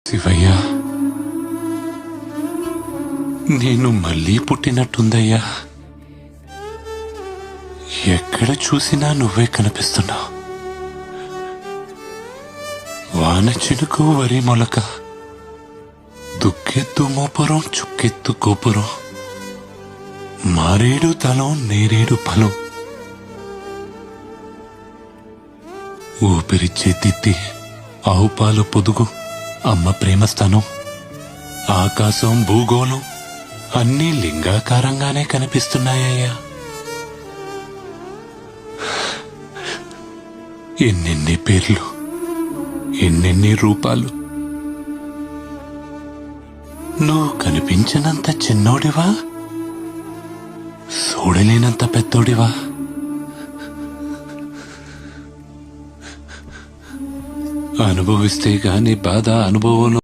శివయ్య, నేను మళ్ళీ పుట్టినట్టుందయ్యా. ఎక్కడ చూసినా నువ్వే కనిపిస్తున్నావు. వాన చినుకు వరి మొలక, దుక్కెత్తు మోపురం చుక్కెత్తు గోపురం, మారేడు తలం నేరేడు ఫలం, ఊపిరిచ్చే తిత్తి ఆవు పాలు పొదుగు అమ్మ ప్రేమస్థానం, ఆకాశం భూగోళం అన్నీ లింగాకారంగానే కనిపిస్తున్నాయ్యా. ఎన్నెన్ని పేర్లు, ఎన్నెన్ని రూపాలు. నువ్వు కనిపించినంత చిన్నోడివా, చూడలేనంత పెద్దోడివా? అనుభవిస్తే గాని బాధ అనుభవం